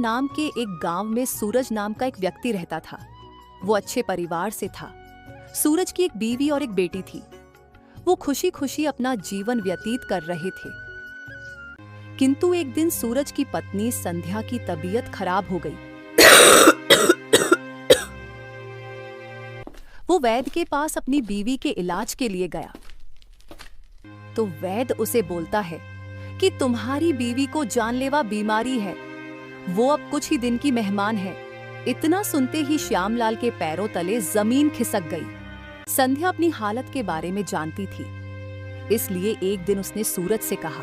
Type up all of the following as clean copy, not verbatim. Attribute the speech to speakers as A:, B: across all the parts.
A: नाम के एक गांव में सूरज नाम का एक व्यक्ति रहता था। वो अच्छे परिवार से था। सूरज की एक बीवी और एक बेटी थी। वो खुशी खुशी अपना जीवन व्यतीत कर रहे थे। किंतु एक दिन सूरज की पत्नी संध्या की तबीयत खराब हो गई। वो वैद्य के पास अपनी बीवी के इलाज के लिए गया तो वैद्य उसे बोलता है कि तुम्हारी बीवी को जानलेवा बीमारी है, वो अब कुछ ही दिन की मेहमान है। इतना सुनते ही श्यामलाल के पैरों तले जमीन खिसक गई। संध्या अपनी हालत के बारे में जानती थी, इसलिए एक दिन उसने सूरज से कहा,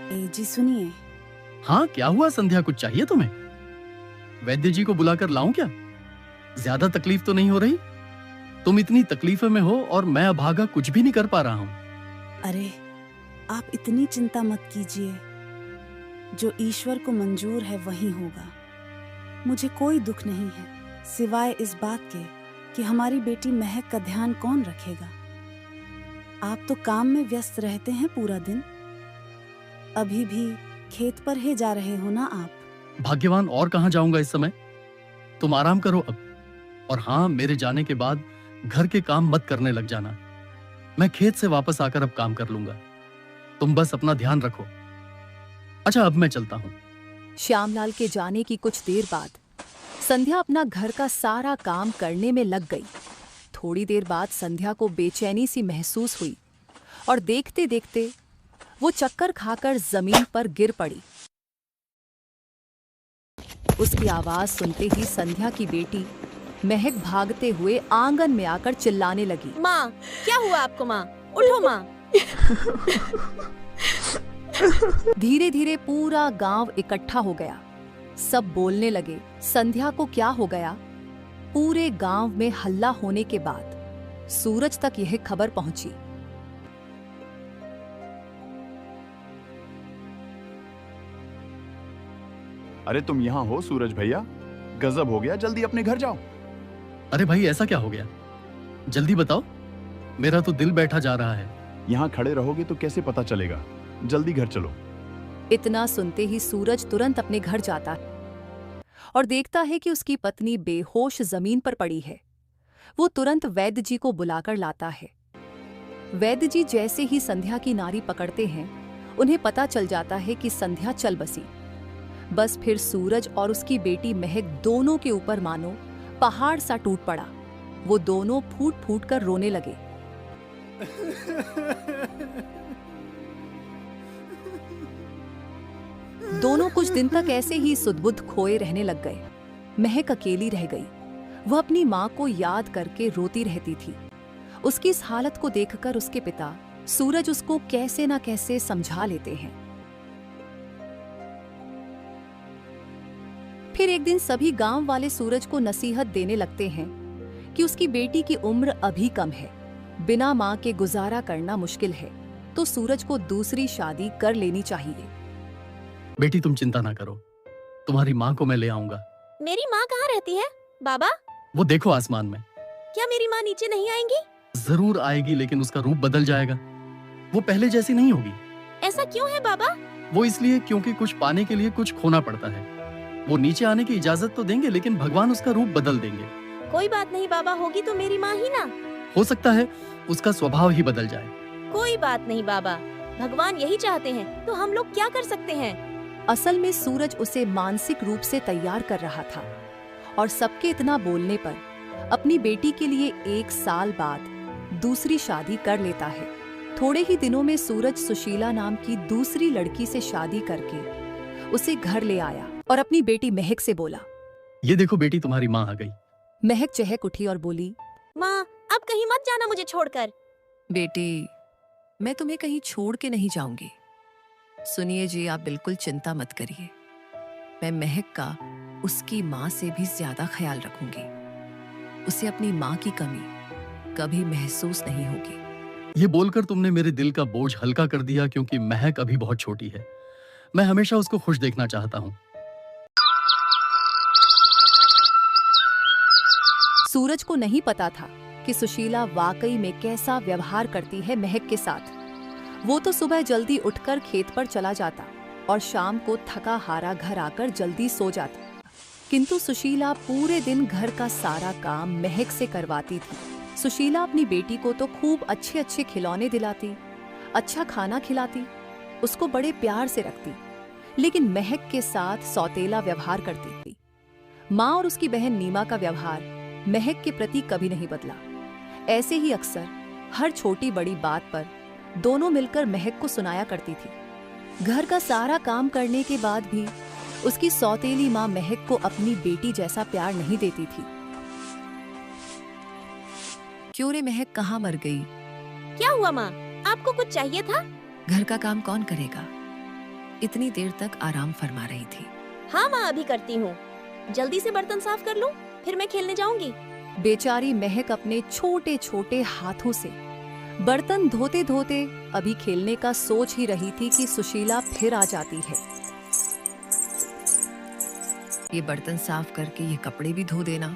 B: ए जी सुनिए।
C: हाँ क्या हुआ संध्या, कुछ चाहिए तुम्हें? वैद्य जी को बुलाकर लाऊं क्या? ज्यादा तकलीफ तो नहीं हो रही? तुम इतनी तकलीफों में हो और मैं अभागा कुछ भी नहीं कर पा रहा हूँ।
B: अरे आप इतनी चिंता मत कीजिए, जो ईश्वर को मंजूर है वही होगा। मुझे कोई दुख नहीं है सिवाय इस बात के कि हमारी बेटी महक का ध्यान कौन रखेगा। आप तो काम में व्यस्त रहते हैं पूरा दिन। अभी भी खेत पर ही जा रहे हो ना आप?
C: भाग्यवान, और कहाँ जाऊंगा इस समय। तुम आराम करो अब। और हाँ, मेरे जाने के बाद घर के काम मत करने लग जाना। मैं खेत से वापस आकर अब काम कर लूंगा। तुम बस अपना ध्यान रखो। अच्छा अब मैं चलता हूँ।
A: श्यामलाल के जाने की कुछ देर बाद संध्या अपना घर का सारा काम करने में लग गई। थोड़ी देर बाद संध्या को बेचैनी सी महसूस हुई और देखते देखते वो चक्कर खाकर जमीन पर गिर पड़ी। उसकी आवाज सुनते ही संध्या की बेटी महक भागते हुए आंगन में आकर चिल्लाने लगी,
D: माँ क्या हुआ आपको? माँ उठो माँ।
A: धीरे धीरे पूरा गांव इकट्ठा हो गया। सब बोलने लगे, संध्या को क्या हो गया? पूरे गांव में हल्ला होने के बाद सूरज तक यह खबर पहुंची।
E: अरे तुम यहाँ हो सूरज भैया? गजब हो गया, जल्दी अपने घर जाओ।
C: अरे भाई ऐसा क्या हो गया? जल्दी बताओ, मेरा तो दिल बैठा जा रहा है।
E: यहाँ खड़े रहोगे तो कैसे पता चलेगा? जल्दी घर चलो।
A: इतना सुनते ही सूरज तुरंत अपने घर जाता है और देखता है कि उसकी पत्नी बेहोश जमीन पर पड़ी है। वो तुरंत वैद्य जी को बुलाकर लाता है। वैद्य जी जैसे ही संध्या की नाड़ी पकड़ते हैं, उन्हें पता चल जाता है कि संध्या चल बसी। बस फिर सूरज और उसकी बेटी महक दोनों के ऊपर मानो पहाड़ सा टूट पड़ा। वो दोनों फूट फूट कर रोने लगे। दोनों कुछ दिन तक ऐसे ही सुध-बुध खोए रहने लग गए। महक अकेली रह गई। वह अपनी माँ को याद करके रोती रहती थी। उसकी इस हालत को देखकर उसके पिता सूरज उसको कैसे ना कैसे समझा लेते हैं। फिर एक दिन सभी गांव वाले सूरज को नसीहत देने लगते हैं कि उसकी बेटी की उम्र अभी कम है, बिना माँ के गुजारा करना मुश्किल है, तो सूरज को दूसरी शादी कर लेनी चाहिए।
C: बेटी तुम चिंता ना करो, तुम्हारी माँ को मैं ले आऊंगा।
D: मेरी माँ कहाँ रहती है बाबा?
C: वो देखो आसमान में।
D: क्या मेरी माँ नीचे नहीं आएंगी?
C: जरूर आएगी, लेकिन उसका रूप बदल जाएगा। वो पहले जैसी नहीं होगी।
D: ऐसा क्यों है बाबा?
C: वो इसलिए क्योंकि कुछ पाने के लिए कुछ खोना पड़ता है। वो नीचे आने की इजाजत तो देंगे, लेकिन भगवान उसका रूप बदल देंगे।
D: कोई बात नहीं बाबा, होगी तो मेरी माँ ही ना।
C: हो सकता है उसका स्वभाव ही बदल जाए।
D: कोई बात नहीं बाबा, भगवान यही चाहते हैं तो हम लोग क्या कर सकते हैं।
A: असल में सूरज उसे मानसिक रूप से तैयार कर रहा था और सबके इतना बोलने पर अपनी बेटी के लिए 1 साल बाद दूसरी शादी कर लेता है। थोड़े ही दिनों में सूरज सुशीला नाम की दूसरी लड़की से शादी करके उसे घर ले आया और अपनी बेटी महक से बोला,
C: ये देखो बेटी, तुम्हारी माँ आ गई।
A: महक चहक उठी और बोली,
D: माँ अब कहीं मत जाना मुझे छोड़कर।
F: बेटी, मैं तुम्हें कहीं छोड़ के नहीं जाऊंगी। सुनिए जी, आप बिल्कुल चिंता मत करिए। मैं महक का उसकी माँ से भी ज्यादा ख्याल रखूंगी। उसे अपनी माँ की कमी कभी महसूस नहीं होगी।
C: ये बोलकर तुमने मेरे दिल का बोझ हल्का कर दिया, क्योंकि महक अभी बहुत छोटी है। मैं हमेशा उसको खुश देखना चाहता हूँ।
A: सूरज को नहीं पता था कि सुशीला वाकई में कैसा व्यवहार करती है महक के साथ। वो तो सुबह जल्दी उठकर खेत पर चला जाता और शाम को थका हारा घर आकर जल्दी सो जाती। किंतु सुशीला पूरे दिन घर का सारा काम महक से करवाती थी। सुशीला अपनी बेटी को तो खूब अच्छे अच्छे खिलौने दिलाती, अच्छा खाना खिलाती, उसको बड़े प्यार से रखती, लेकिन महक के साथ सौतेला व्यवहार करती थी। माँ और उसकी बहन नीमा का व्यवहार महक के प्रति कभी नहीं बदला। ऐसे ही अक्सर हर छोटी बड़ी बात पर दोनों मिलकर महक को सुनाया करती थी। घर का सारा काम करने के बाद भी उसकी सौतेली माँ महक को अपनी बेटी जैसा प्यार नहीं देती थी।
F: क्यों रे महक, कहाँ मर गई?
D: क्या हुआ माँ, आपको कुछ चाहिए था?
F: घर का काम कौन करेगा? इतनी देर तक आराम फरमा रही थी।
D: हाँ माँ, अभी करती हूँ। जल्दी से बर्तन साफ कर लूँ, फिर मैं खेलने जाऊंगी।
A: बेचारी महक अपने छोटे छोटे हाथों से बर्तन धोते धोते अभी खेलने का सोच ही रही थी कि सुशीला फिर आ जाती है।
F: ये बर्तन साफ करके ये कपड़े भी धो देना।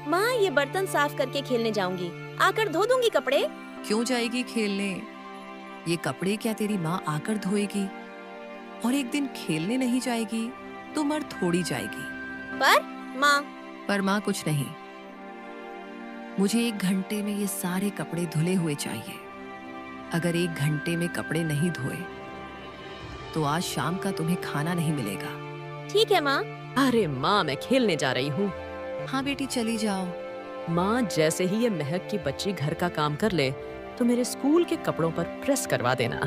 D: माँ, ये बर्तन साफ करके खेलने जाऊंगी, आकर धो दूंगी कपड़े।
F: क्यों जाएगी खेलने? ये कपड़े क्या तेरी माँ आकर धोएगी? और एक दिन खेलने नहीं जाएगी तो मर थोड़ी जाएगी।
D: पर
F: माँ कुछ नहीं, मुझे 1 घंटे में ये सारे कपड़े धुले हुए चाहिए। अगर 1 घंटे में कपड़े नहीं धोए तो आज शाम का तुम्हें खाना नहीं मिलेगा।
D: ठीक है माँ।
G: अरे माँ, मैं खेलने जा रही हूँ।
F: हाँ बेटी, चली जाओ।
G: माँ, जैसे ही ये महक की बच्ची घर का काम कर ले तो मेरे स्कूल के कपड़ों पर प्रेस करवा देना।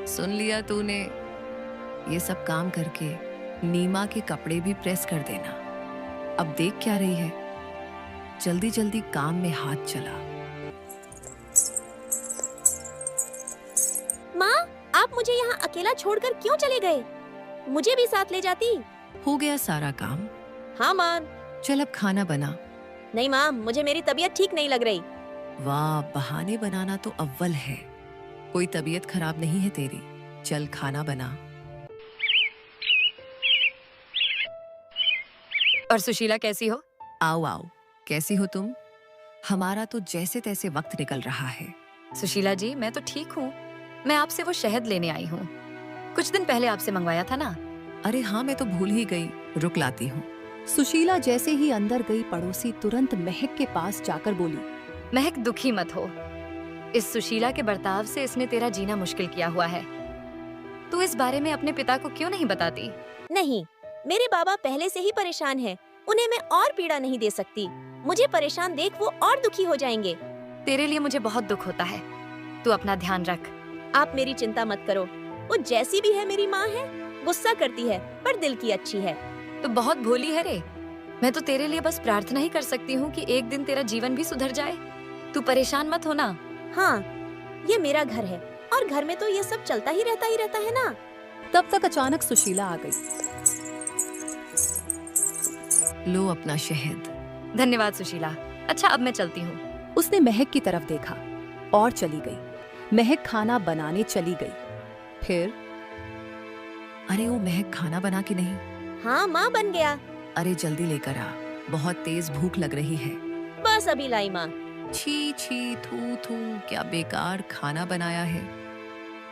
F: सुन लिया तूने? ये सब काम करके नीमा के कपड़े भी प्रेस कर देना। अब देख क्या रही है, जल्दी जल्दी काम में हाथ चला।
D: माँ, आप मुझे यहाँ अकेला छोड़कर क्यों चले गए? मुझे भी साथ ले जाती।
F: हो गया सारा काम?
D: हाँ माँ।
F: चल अब खाना बना।
D: नहीं माँ, मुझे मेरी तबीयत ठीक नहीं लग रही।
F: वाह, बहाने बनाना तो अव्वल है। कोई तबीयत खराब नहीं है तेरी। चल खाना बना।
H: और सुशीला कैसी हो?
F: आओ आओ, कैसी हो तुम? हमारा तो जैसे तैसे वक्त निकल रहा है।
H: सुशीला जी, मैं तो ठीक हूँ। मैं आपसे वो शहद लेने आई हूँ, कुछ दिन पहले आपसे मंगवाया था ना।
F: अरे हाँ, मैं तो भूल ही गई, रुक लाती हूँ।
A: सुशीला जैसे ही अंदर गई, पड़ोसी तुरंत महक के पास जाकर बोली,
H: महक, दुखी मत हो। इस सुशीला के बर्ताव से इसने तेरा जीना मुश्किल किया हुआ है। तू इस बारे में अपने पिता को क्यों नहीं बताती?
D: नहीं, मेरे बाबा पहले से ही परेशान हैं। उन्हें मैं और पीड़ा नहीं दे सकती। मुझे परेशान देख वो और दुखी हो जाएंगे।
H: तेरे लिए मुझे बहुत दुख होता है। तू अपना ध्यान रख।
D: आप मेरी चिंता मत करो। वो जैसी भी है मेरी माँ है, गुस्सा करती है पर दिल की अच्छी है।
H: तू बहुत भोली है रे। मैं तो तेरे लिए बस प्रार्थना ही कर सकती हूँ कि एक दिन तेरा जीवन भी सुधर जाए। तू परेशान मत होना।
D: हाँ, ये मेरा घर है और घर में तो ये सब चलता ही रहता है ना।
A: तब तक अचानक सुशीला आ गई।
F: लो अपना शहद।
H: धन्यवाद सुशीला। अच्छा, अब मैं चलती हूँ।
A: उसने महक की तरफ देखा और चली गई। महक खाना बनाने चली गई। फिर
F: अरे वो महक खाना बना कि नहीं?
D: हाँ माँ, बन गया।
F: अरे जल्दी लेकर आ, बहुत तेज भूख लग रही है।
D: बस अभी लाई माँ।
F: छी छी, थू थू, क्या बेकार खाना बनाया है।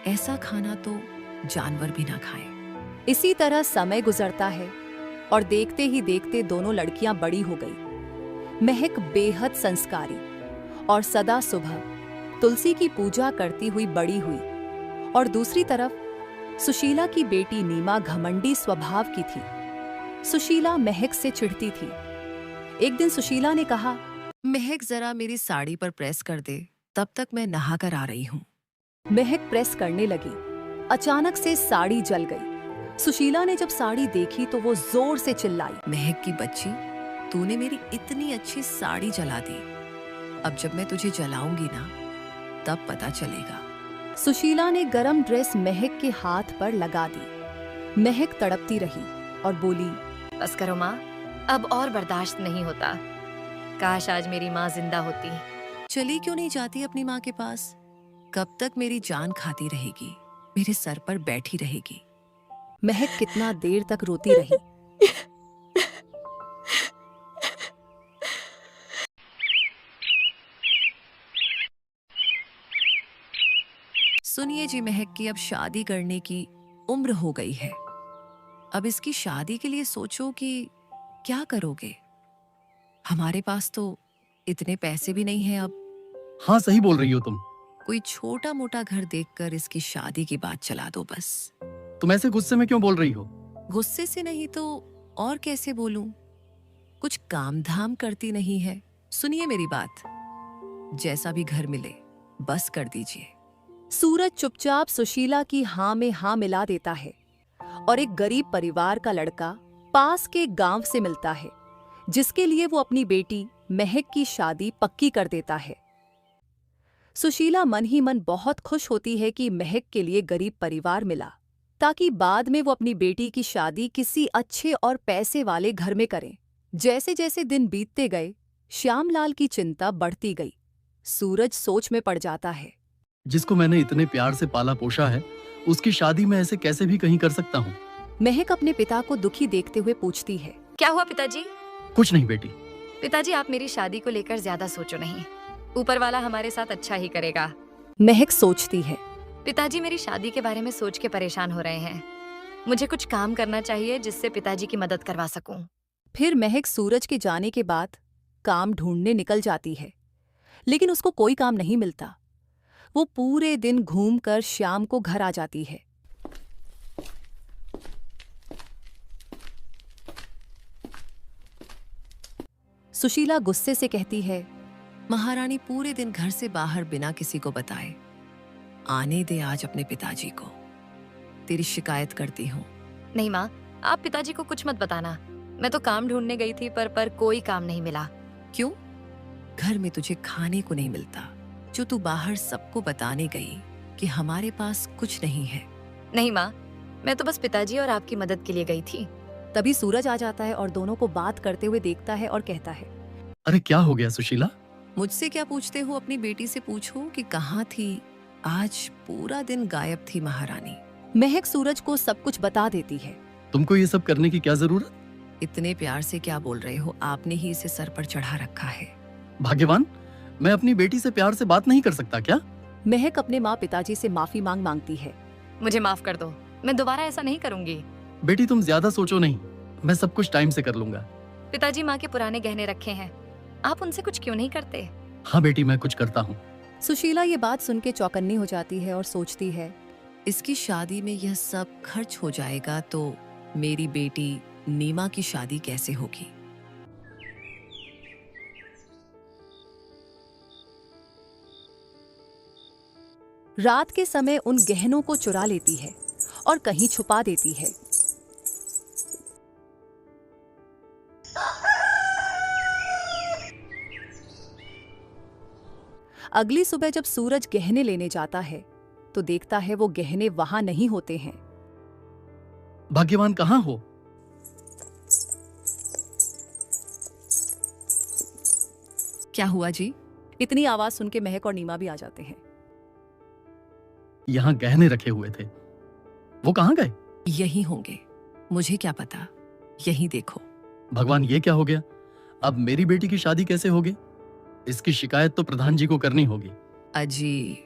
F: ऐसा खाना तो जानवर भी ना खाए।
A: इसी तरह समय गुजरता है और देखते ही देखते दोनों लड़कियां बड़ी हो गई। महक बेहद संस्कारी और सदा सुबह तुलसी की पूजा करती हुई बड़ी हुई, और दूसरी तरफ सुशीला की बेटी नीमा घमंडी स्वभाव की थी। सुशीला महक से चिढ़ती थी। एक दिन सुशीला ने कहा,
F: महक, जरा मेरी साड़ी पर प्रेस कर दे, तब तक मैं नहा कर आ रही हूँ।
A: महक प्रेस करने लगी। अचानक से साड़ी जल गई। सुशीला ने जब साड़ी देखी तो वो जोर से चिल्लाई,
F: महक की बच्ची, तूने मेरी इतनी अच्छी साड़ी जला दी। अब जब मैं तुझे जलाऊंगी ना, तब पता चलेगा।
A: सुशीला ने गरम ड्रेस महक के हाथ पर लगा दी। महक तड़पती रही और बोली,
H: बस करो माँ, अब और बर्दाश्त नहीं होता। काश आज मेरी माँ जिंदा होती।
F: चली क्यों नहीं जाती अपनी माँ के पास? कब तक मेरी जान खाती रहेगी, मेरे सर पर बैठी रहेगी।
A: महक कितना देर तक रोती रही।
F: सुनिए जी महक की अब शादी करने की उम्र हो गई है। अब इसकी शादी के लिए सोचो कि क्या करोगे। हमारे पास तो इतने पैसे भी नहीं हैं अब।
C: हाँ, सही बोल रही हो तुम।
F: कोई छोटा मोटा घर देखकर इसकी शादी की बात चला दो बस।
C: तुम ऐसे गुस्से में क्यों बोल रही हो?
F: गुस्से से नहीं तो और कैसे बोलूं? कुछ काम धाम करती नहीं है। सुनिए मेरी बात, जैसा भी घर मिले बस कर दीजिए।
A: सूरज चुपचाप सुशीला की हाँ में हाँ मिला देता है और एक गरीब परिवार का लड़का पास के गांव से मिलता है, जिसके लिए वो अपनी बेटी महक की शादी पक्की कर देता है। सुशीला मन ही मन बहुत खुश होती है कि महक के लिए गरीब परिवार मिला, ताकि बाद में वो अपनी बेटी की शादी किसी अच्छे और पैसे वाले घर में करें। जैसे जैसे दिन बीतते गए, श्यामलाल की चिंता बढ़ती गई। सूरज सोच में पड़ जाता है।
C: जिसको मैंने इतने प्यार से पाला पोषा है, उसकी शादी मैं ऐसे कैसे भी कहीं कर सकता हूँ?
A: महक अपने पिता को दुखी देखते हुए पूछती है।
H: क्या हुआ पिताजी?
C: कुछ नहीं बेटी।
H: पिताजी, आप मेरी शादी को लेकर ज्यादा सोचो नहीं। ऊपर वाला हमारे साथ अच्छा ही करेगा।
A: महक सोचती है।
H: पिताजी मेरी शादी के बारे में सोच के परेशान हो रहे हैं। मुझे कुछ काम करना चाहिए जिससे पिताजी की मदद करवा सकूं।
A: फिर महक सूरज के जाने के बाद काम ढूंढने निकल जाती है, लेकिन उसको कोई काम नहीं मिलता। वो पूरे दिन घूमकर शाम को घर आ जाती है। सुशीला गुस्से से कहती है,
F: महारानी पूरे दिन घर से बाहर बिना किसी को बताए। आने दे आज अपने पिताजी को। तेरी शिकायत करती हूँ।
H: नहीं माँ, आप पिताजी को कुछ मत बताना। मैं तो काम ढूंढने गई थी पर कोई काम नहीं मिला।
F: क्यों? घर में तुझे खाने को नहीं मिलता, जो तू बाहर सबको बताने गई कि हमारे पास कुछ नहीं है।
H: नहीं माँ, मैं तो बस पिताजी और आपकी मदद के लिए गई थी।
A: तभी सूरज आ जाता है और दोनों को बात करते हुए देखता है और कहता है,
C: अरे क्या हो गया सुशीला?
F: मुझसे क्या पूछते हो? अपनी बेटी से पूछो कि कहाँ थी। आज पूरा दिन गायब थी महारानी।
A: महक सूरज को सब कुछ बता देती है।
C: तुमको ये सब करने की क्या जरूरत?
F: इतने प्यार से क्या बोल रहे हो? आपने ही इसे सर पर चढ़ा रखा है।
C: भाग्यवान, मैं अपनी बेटी से प्यार से बात नहीं कर सकता क्या?
A: महक अपने माँ पिताजी से माफी मांगती है।
H: मुझे माफ कर दो, मैं दोबारा ऐसा नहीं करूंगी।
C: बेटी तुम ज्यादा सोचो नहीं, मैं सब कुछ टाइम से कर लूंगा।
H: पिताजी माँ के पुराने गहने रखे हैं, आप उनसे कुछ क्यों नहीं करते?
C: हाँ बेटी, मैं कुछ करता हूँ।
A: सुशीला ये बात सुन के चौकन्नी हो जाती है और सोचती है,
F: इसकी शादी में यह सब खर्च हो जाएगा तो मेरी बेटी नीमा की शादी कैसे होगी?
A: रात के समय उन गहनों को चुरा लेती है और कहीं छुपा देती है। अगली सुबह जब सूरज गहने लेने जाता है तो देखता है वो गहने वहां नहीं होते हैं।
C: भाग्यवान कहाँ हो?
F: क्या हुआ जी?
A: इतनी आवाज सुन के महक और नीमा भी आ जाते हैं।
C: यहाँ गहने रखे हुए थे, वो कहाँ गए?
F: यही होंगे, मुझे क्या पता। यही देखो।
C: भगवान, ये क्या हो गया? अब मेरी बेटी की शादी कैसे होगी? इसकी शिकायत तो प्रधान जी को करनी होगी।
F: अजी,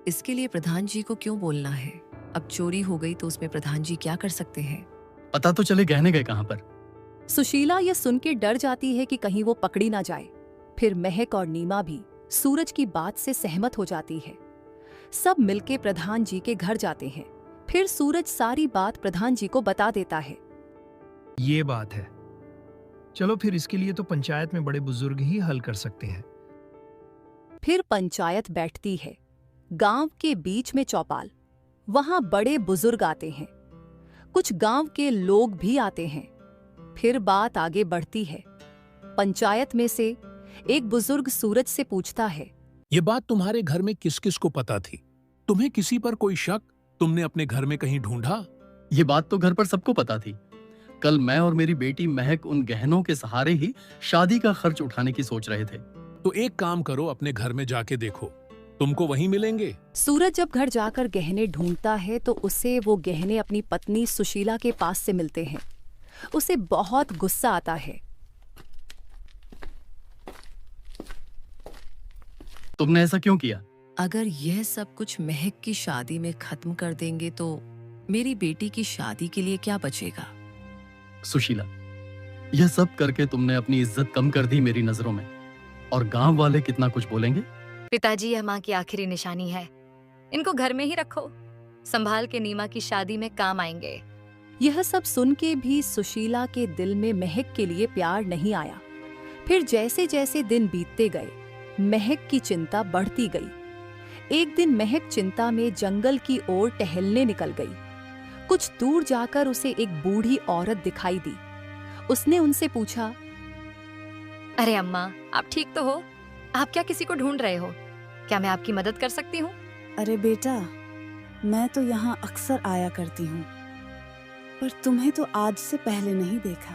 F: इसके लिए प्रधान जी को क्यों बोलना है? अब चोरी हो गई तो उसमें प्रधान जी क्या कर सकते हैं?
C: पता तो चले गहने गए कहाँ पर।
A: सुशीला यह सुन के डर जाती है कि कहीं वो पकड़ी ना जाए। फिर महक और नीमा भी सूरज की बात से सहमत हो जाती है। सब मिलके प्रधान जी के घर जाते हैं। फिर सूरज सारी बात प्रधान जी को बता देता है।
I: ये बात है, चलो फिर इसके लिए तो पंचायत में बड़े बुजुर्ग ही हल कर सकते हैं।
A: फिर पंचायत बैठती है। गांव के बीच में चौपाल, वहां बड़े बुजुर्ग आते हैं। कुछ गांव के लोग भी आते हैं। फिर बात आगे बढ़ती है। पंचायत में से एक बुजुर्ग सूरज से पूछता है,
J: ये बात तुम्हारे घर में किस किस को पता थी? तुम्हें किसी पर कोई शक? तुमने अपने घर में कहीं ढूंढा?
C: ये बात तो घर पर सबको पता थी। कल मैं और मेरी बेटी महक उन गहनों के सहारे ही शादी का खर्च उठाने की सोच रहे थे।
J: तो एक काम करो, अपने घर में जाके देखो, तुमको वहीं मिलेंगे।
A: सूरज जब घर जाकर गहने ढूंढता है तो उसे वो गहने अपनी पत्नी सुशीला के पास से मिलते हैं। उसे बहुत गुस्सा आता है।
C: तुमने ऐसा क्यों किया?
F: अगर यह सब कुछ महक की शादी में खत्म कर देंगे तो मेरी बेटी की शादी के लिए क्या बचेगा?
C: सुशीला, यह सब करके तुमने अपनी इज्जत कम कर दी मेरी नजरों में, और गांव वाले कितना कुछ बोलेंगे।
H: पिताजी, यह माँ की आखिरी निशानी है। इनको घर में ही रखो, संभाल के नीमा की शादी में काम आएंगे।
A: यह सब सुन के भी सुशीला के दिल में महक के लिए प्यार नहीं आया। फिर जैसे जैसे दिन बीतते गए, महक की चिंता बढ़ती गई। एक दिन महक चिंता में जंगल की ओर टहलने निकल गई। कुछ दूर जाकर उसे एक बूढ़ी औरत दिखाई दी। उसने उनसे पूछा,
H: अरे अम्मा, आप ठीक तो हो? आप क्या किसी को ढूंढ रहे हो? क्या मैं आपकी मदद कर सकती हूँ?
B: अरे बेटा, मैं तो यहाँ अक्सर आया करती हूँ, पर तुम्हें तो आज से पहले नहीं देखा।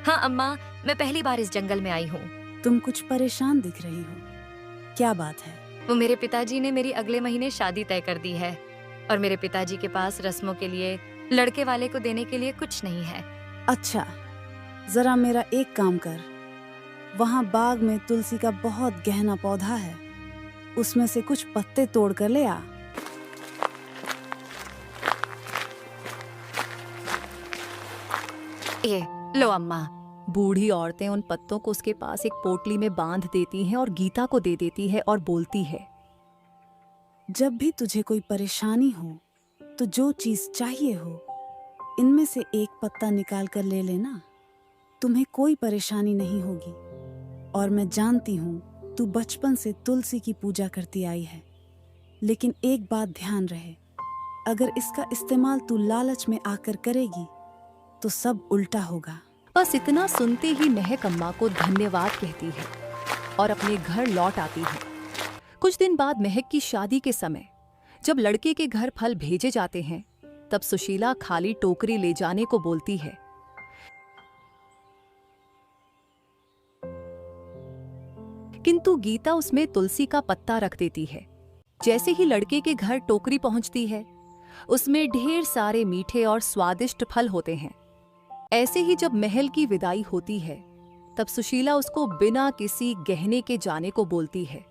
H: हाँ अम्मा, मैं पहली बार इस जंगल में आई हूँ।
B: तुम कुछ परेशान दिख रही हो, क्या बात है?
H: वो मेरे पिताजी ने मेरी अगले महीने शादी तय कर दी है, और मेरे पिताजी के पास रस्मों के लिए लड़के वाले को देने के लिए कुछ नहीं है।
B: अच्छा, जरा मेरा एक काम कर, वहाँ बाग में तुलसी का बहुत गहना पौधा है, उसमें से कुछ पत्ते तोड़ कर ले आ।
H: ये लो अम्मा।
A: बूढ़ी औरतें उन पत्तों को उसके पास एक पोटली में बांध देती हैं और गीता को दे देती है और बोलती है,
B: जब भी तुझे कोई परेशानी हो तो जो चीज चाहिए हो, इनमें से एक पत्ता निकाल कर ले लेना, तुम्हें कोई परेशानी नहीं होगी। और मैं जानती हूँ तू बचपन से तुलसी की पूजा करती आई है, लेकिन एक बात ध्यान रहे, अगर इसका इस्तेमाल तू लालच में आकर करेगी तो सब उल्टा होगा।
A: बस इतना सुनते ही महक अम्मा को धन्यवाद कहती है और अपने घर लौट आती है। कुछ दिन बाद महक की शादी के समय जब लड़के के घर फल भेजे जाते हैं, तब सुशीला खाली टोकरी ले जाने को बोलती है। किंतु गीता उसमें तुलसी का पत्ता रख देती है। जैसे ही लड़के के घर टोकरी पहुंचती है, उसमें ढेर सारे मीठे और स्वादिष्ट फल होते हैं। ऐसे ही जब महल की विदाई होती है, तब सुशीला उसको बिना किसी गहने के जाने को बोलती है।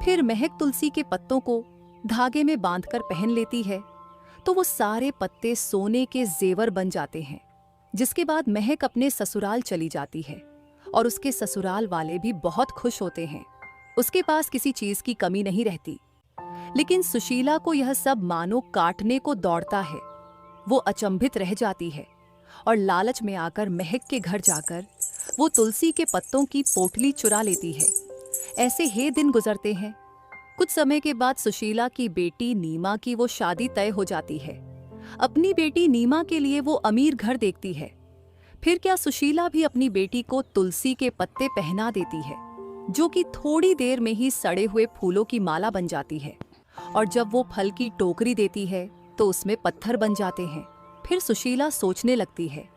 A: फिर महक तुलसी के पत्तों को धागे में बांधकर पहन लेती है, तो वो सारे पत्ते सोने के जेवर बन जाते हैं। जिसके बाद महक अपने ससुराल चली जाती है और उसके ससुराल वाले भी बहुत खुश होते हैं। उसके पास किसी चीज की कमी नहीं रहती। लेकिन सुशीला को यह सब मानो काटने को दौड़ता है। वो अचंभित रह जाती है और लालच में आकर महक के घर जाकर वो तुलसी के पत्तों की पोटली चुरा लेती है। ऐसे ही दिन गुजरते हैं। कुछ समय के बाद सुशीला की बेटी नीमा की वो शादी तय हो जाती है। अपनी बेटी नीमा के लिए वो अमीर घर देखती है। फिर क्या सुशीला भी अपनी बेटी को तुलसी के पत्ते पहना देती है, जो कि थोड़ी देर में ही सड़े हुए फूलों की माला बन जाती है। और जब वो फल की टोकरी देती है तो उसमें पत्थर बन जाते हैं। फिर सुशीला सोचने लगती है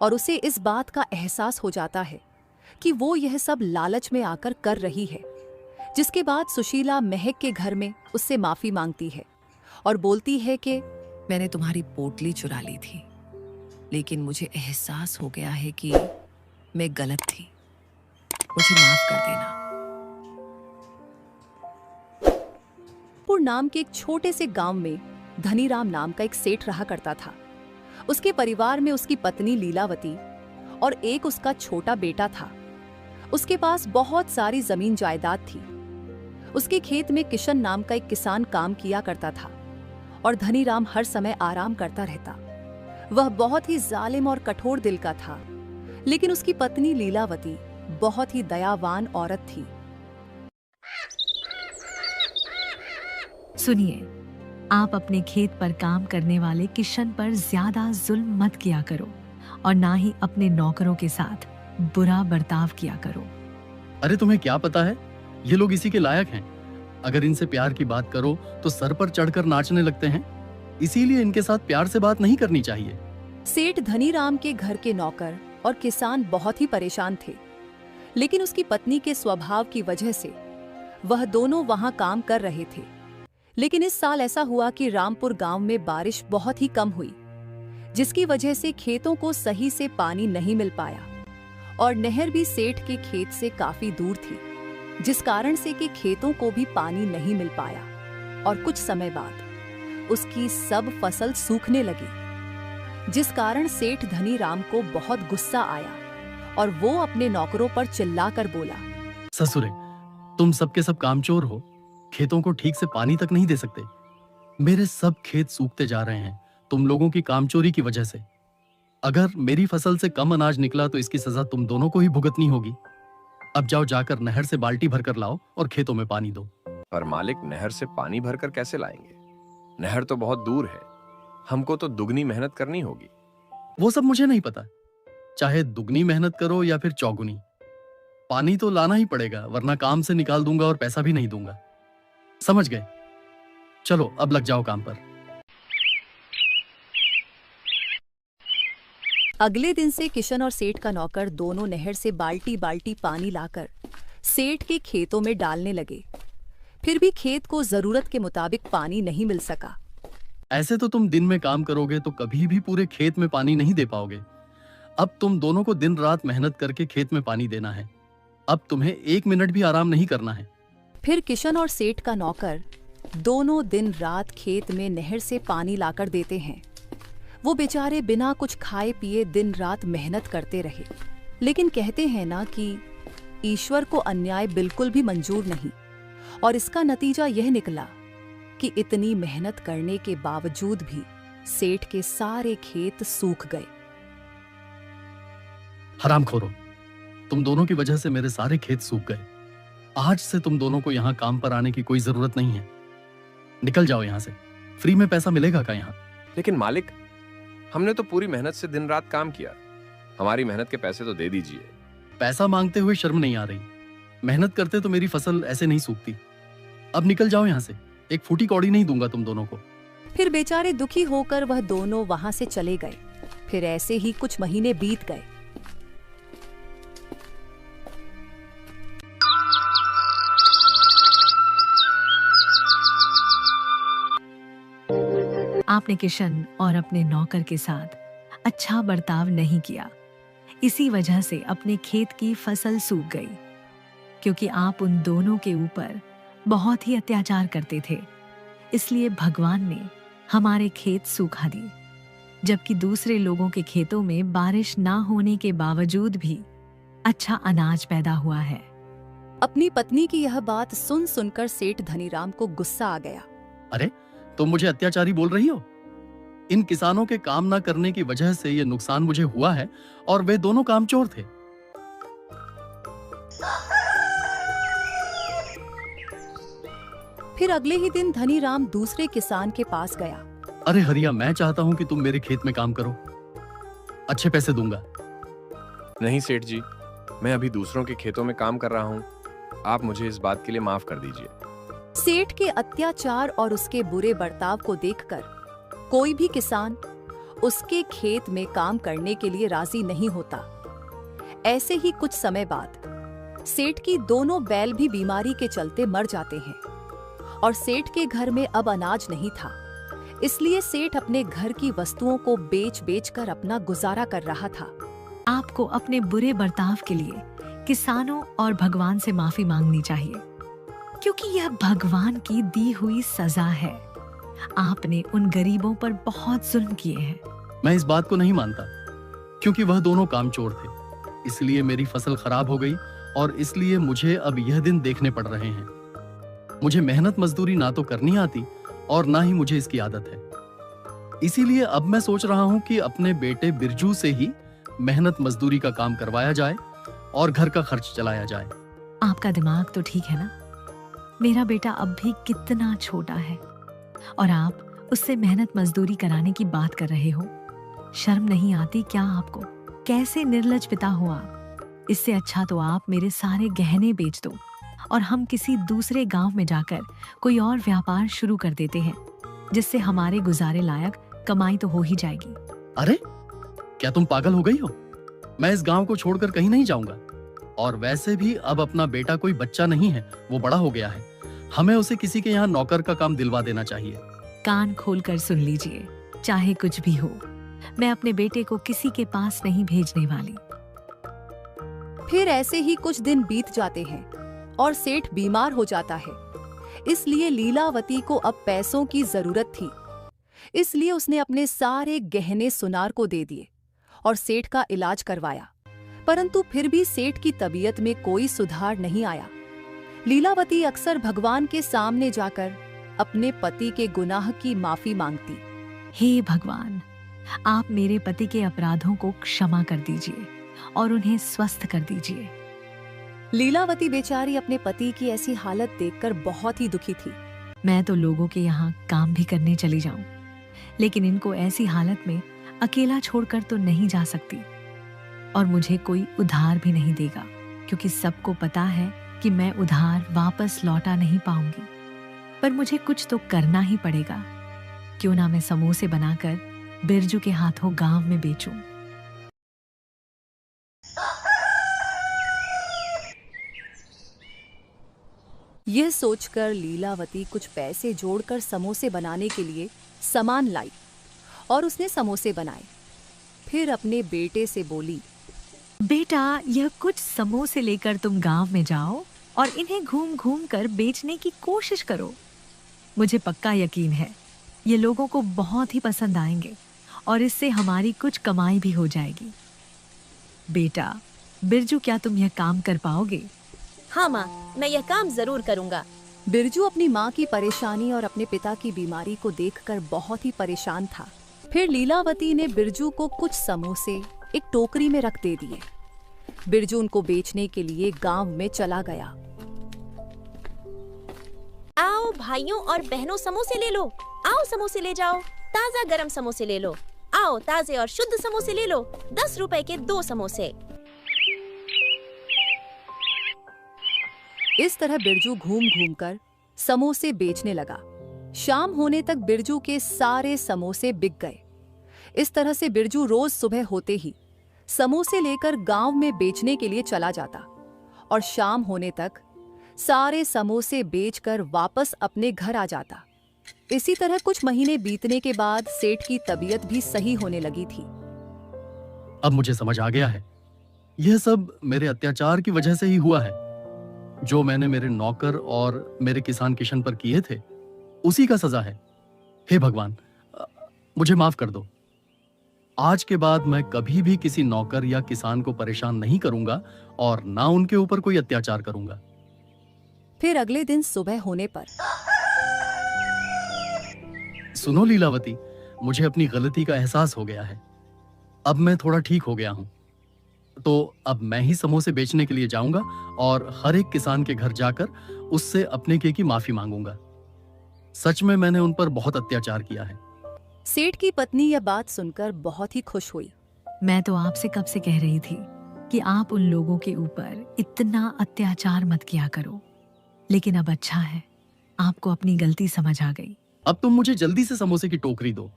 A: और उसे इस बात का एहसास हो जाता है कि वो यह सब लालच में आकर कर रही है। जिसके बाद सुशीला महक के घर में उससे माफी मांगती है और बोलती है कि
F: मैंने तुम्हारी पोटली चुरा ली थी, लेकिन मुझे एहसास हो गया है कि मैं गलत थी। मुझे माफ कर देना।
A: पुर नाम के एक छोटे से गांव में धनीराम नाम का एक सेठ रहा करता था। उसके परिवार में उसकी पत्नी लीलावती और एक उसका छोटा बेटा था। उसके पास बहुत सारी जमीन जायदाद थी। उसके खेत में किशन नाम का एक किसान काम किया करता था और धनीराम हर समय आराम करता रहता। वह बहुत ही जालिम और कठोर दिल का था, लेकिन उसकी पत्नी लीलावती बहुत ही दयावान औरत थी।
K: सुनिए, आप अपने खेत पर काम करने वाले किशन पर ज्यादा जुल्म मत किया करो और ना ही अपने नौकरों के साथ बुरा बर्ताव किया करो।
C: अरे तुम्हें क्या पता है, ये लोग इसी के लायक हैं। अगर इनसे प्यार की बात करो तो सर पर चढ़कर नाचने लगते हैं, इसीलिए इनके साथ प्यार से बात नहीं करनी चाहिए।
A: सेठ धनीराम के घर के नौकर और किसान बहुत ही परेशान थे, लेकिन उसकी पत्नी के स्वभाव की वजह से वह दोनों वहां काम कर रहे थे। लेकिन इस साल ऐसा हुआ कि रामपुर गांव में बारिश बहुत ही कम हुई, जिसकी वजह से खेतों को सही से पानी नहीं मिल पाया और नहर भी सेठ के खेत से काफी दूर थी, जिस कारण से कि खेतों को भी पानी नहीं मिल पाया और कुछ समय बाद उसकी सब फसल सूखने लगी। जिस कारण सेठ धनी राम को बहुत गुस्सा आया और वो अपने नौकरों पर चिल्लाकर बोला,
C: ससुरे, तुम सबके सब कामचोर हो, खेतों को ठीक से पानी तक नहीं दे सकते। मेरे सब खेत सूखते जा रहे हैं तुम लोगों की कामचोरी की वजह से। अगर मेरी फसल से कम अनाज निकला तो इसकी सजा तुम दोनों को ही भुगतनी होगी। अब जाओ, जाकर नहर से बाल्टी भरकर लाओ और खेतों में पानी दो।
L: पर मालिक, नहर से पानी भरकर कैसे लाएंगे? नहर तो बहुत दूर है, हमको तो दुगनी मेहनत करनी होगी।
C: वो सब मुझे नहीं पता, चाहे दुगनी मेहनत करो या फिर चौगुनी, पानी तो लाना ही पड़ेगा, वरना काम से निकाल दूंगा और पैसा भी नहीं दूंगा। समझ गए? चलो अब लग जाओ काम पर।
A: अगले दिन से किशन और सेठ का नौकर दोनों नहर से बाल्टी बाल्टी पानी लाकर सेठ के खेतों में डालने लगे। फिर भी खेत को जरूरत के मुताबिक पानी नहीं मिल सका।
C: ऐसे तो तुम दिन में काम करोगे तो कभी भी पूरे खेत में पानी नहीं दे पाओगे। अब तुम दोनों को दिन रात मेहनत करके खेत में पानी देना है। अब तुम्हें 1 मिनट भी आराम नहीं करना है।
A: फिर किशन और सेठ का नौकर दोनों दिन रात खेत में नहर से पानी लाकर देते हैं। वो बेचारे बिना कुछ खाए पिए दिन रात मेहनत करते रहे। लेकिन कहते हैं ना कि ईश्वर को अन्याय बिल्कुल भी मंजूर नहीं, और इसका नतीजा यह निकला कि इतनी मेहनत करने के बावजूद भी सेठ के सारे खेत सूख गए।
C: हरामखोरो, तुम दोनों की वजह से मेरे सारे खेत सूख गए। आज से तुम दोनों को यहाँ काम पर आने की कोई जरूरत नहीं है। निकल जाओ यहाँ से। फ्री में पैसा मिलेगा क्या यहाँ?
L: लेकिन मालिक, हमने तो पूरी मेहनत से दिन रात काम किया, हमारी मेहनत के पैसे तो दे दीजिए।
C: पैसा मांगते हुए शर्म नहीं आ रही? मेहनत करते तो मेरी फसल ऐसे नहीं सूखती। अब निकल जाओ यहाँ से, एक फूटी कौड़ी नहीं दूंगा तुम दोनों को।
A: फिर बेचारे दुखी होकर वह दोनों वहां से चले गए। फिर ऐसे ही कुछ महीने बीत गए।
K: आपने किशन और अपने नौकर के साथ अच्छा बर्ताव नहीं किया। इसी वजह से अपने खेत की फसल सूख गई, क्योंकि आप उन दोनों के ऊपर बहुत ही अत्याचार करते थे। इसलिए भगवान ने हमारे खेत सूखा दिए, जबकि दूसरे लोगों के खेतों में बारिश ना होने के बावजूद भी अच्छा अनाज पैदा हुआ है।
A: अपनी पत्नी की यह बात सुन सुनकर सेठ धनीराम को गुस्सा आ गया।
C: अरे, तुम मुझे अत्याचारी बोल रही हो? इन किसानों के काम ना करने की वजह से ये नुकसान मुझे हुआ है, और वे दोनों कामचोर थे।
A: फिर अगले ही दिन धनीराम दूसरे किसान के पास गया।
C: अरे हरिया, मैं चाहता हूँ कि तुम मेरे खेत में काम करो, अच्छे पैसे दूंगा।
L: नहीं सेठ जी, मैं अभी दूसरों के खेतों में काम कर रहा हूँ, आप मुझे इस बात के लिए माफ कर दीजिए।
A: सेठ के अत्याचार और उसके बुरे बर्ताव को देखकर कोई भी किसान उसके खेत में काम करने के लिए राजी नहीं होता। ऐसे ही कुछ समय बाद सेठ की दोनों बैल भी बीमारी के चलते मर जाते हैं, और सेठ के घर में अब अनाज नहीं था। इसलिए सेठ अपने घर की वस्तुओं को बेच कर अपना गुजारा कर रहा था।
K: आपको अपने बुरे बर्ताव के लिए किसानों और भगवान से माफी मांगनी चाहिए, क्योंकि यह भगवान की दी हुई सजा है। आपने उन गरीबों पर बहुत जुल्म किए हैं।
C: मैं इस बात को नहीं मानता, क्योंकि वह दोनों कामचोर थे, इसलिए मेरी फसल खराब हो गई, और इसलिए मुझे अब यह दिन देखने पड़ रहे हैं। मुझे मेहनत मजदूरी ना तो करनी आती और ना ही मुझे इसकी आदत है। इसीलिए अब मैं सोच रहा हूं कि अपने बेटे बिरजू से ही मेहनत मजदूरी का काम करवाया जाए और घर का खर्च चलाया जाए।
K: आपका दिमाग तो ठीक है ना? मेरा बेटा अब भी कितना छोटा है और आप उससे मेहनत मजदूरी कराने की बात कर रहे हो। शर्म नहीं आती क्या आपको? कैसे निर्लज पिता हो आप। इससे अच्छा तो आप मेरे सारे गहने बेच दो और हम किसी दूसरे गांव में जाकर कोई और व्यापार शुरू कर देते हैं, जिससे हमारे गुजारे लायक कमाई तो हो ही जाएगी।
C: अरे, क्या तुम पागल हो गई हो? मैं इस गांव को छोड़कर कहीं नहीं जाऊंगा, और वैसे भी अब अपना बेटा कोई बच्चा नहीं है, वो बड़ा हो गया है। हमें उसे किसी के यहाँ नौकर का काम दिलवा देना चाहिए।
K: कान खोलकर सुन लीजिए, चाहे कुछ भी हो, मैं अपने बेटे को किसी के पास नहीं भेजने वाली।
A: फिर ऐसे ही कुछ दिन बीत जाते हैं और सेठ बीमार हो जाता है। इसलिए लीलावती को अब पैसों की जरूरत थी। इसलिए उसने अपने सारे गहने सुनार को दे दिए और सेठ का इलाज करवाया, परंतु फिर भी सेठ की तबीयत में कोई सुधार नहीं आया। लीलावती अक्सर भगवान के सामने जाकर अपने पति के गुनाह की माफी मांगती।
K: हे भगवान, आप मेरे पति के अपराधों को क्षमा कर दीजिए और उन्हें स्वस्थ कर दीजिए।
A: लीलावती बेचारी अपने पति की ऐसी हालत देखकर बहुत ही दुखी थी।
K: मैं तो लोगों के यहाँ काम भी करने चली जाऊं, लेकिन इनको ऐसी हालत में अकेला छोड़कर तो नहीं जा सकती, और मुझे कोई उधार भी नहीं देगा, क्योंकि सबको पता है कि मैं उधार वापस लौटा नहीं पाऊंगी। पर मुझे कुछ तो करना ही पड़ेगा। क्यों ना मैं समोसे बनाकर बिरजू के हाथों गांव में बेचूं।
A: यह सोचकर लीलावती कुछ पैसे जोड़कर समोसे बनाने के लिए सामान लाई और उसने समोसे बनाए। फिर अपने बेटे से बोली,
K: बेटा, यह कुछ समोसे लेकर तुम गांव में जाओ और इन्हें घूम घूम कर बेचने की कोशिश करो। मुझे पक्का यकीन है ये लोगों को बहुत ही पसंद आएंगे और इससे हमारी कुछ कमाई भी हो जाएगी। बेटा बिरजू, क्या तुम यह काम कर पाओगे?
D: हाँ माँ, मैं यह काम जरूर करूँगा।
A: बिरजू अपनी माँ की परेशानी और अपने पिता की बीमारी को देखकर बहुत ही परेशान था। फिर लीलावती ने बिरजू को कुछ समोसे एक टोकरी में रख दे दिए। बिरजू उनको बेचने के लिए गांव में चला गया।
D: आओ भाइयों और बहनों, समोसे ले लो। आओ समोसे ले जाओ, ताजा गरम समोसे ले लो। आओ ताजे और शुद्ध समोसे ले लो, 10 रुपए के 2 समोसे।
A: इस तरह बिरजू घूम घूम कर समोसे बेचने लगा। शाम होने तक बिरजू के सारे समोसे बिक गए। इस तरह से बिरजू रोज सुबह होते ही समोसे लेकर गांव में बेचने के लिए चला जाता और शाम होने तक सारे समोसे बेचकर वापस अपने घर आ जाता। इसी तरह कुछ महीने बीतने के बाद सेठ की तबीयत भी सही होने लगी थी।
C: अब मुझे समझ आ गया है, यह सब मेरे अत्याचार की वजह से ही हुआ है। जो मैंने मेरे नौकर और मेरे किसान किशन पर किए थे, उसी का सजा है। हे भगवान, मुझे माफ कर दो। आज के बाद मैं कभी भी किसी नौकर या किसान को परेशान नहीं करूंगा और ना उनके ऊपर कोई अत्याचार करूंगा।
A: फिर अगले दिन सुबह होने पर,
C: सुनो लीलावती, मुझे अपनी गलती का एहसास हो गया है। अब मैं थोड़ा ठीक हो गया हूं, तो अब मैं ही समोसे बेचने के लिए जाऊंगा और हर एक किसान के घर जाकर उससे अपने की माफी मांगूंगा। सच में मैंने उन पर बहुत अत्याचार किया है।
A: सेठ की पत्नी यह बात सुनकर बहुत ही खुश हुई।
K: मैं तो आपसे कब से कह रही थी कि आप उन लोगों के ऊपर इतना अत्याचार मत किया करो, लेकिन अब अच्छा है, आपको अपनी गलती समझ आ गई।
C: अब तुम मुझे जल्दी से समोसे की टोकरी दो,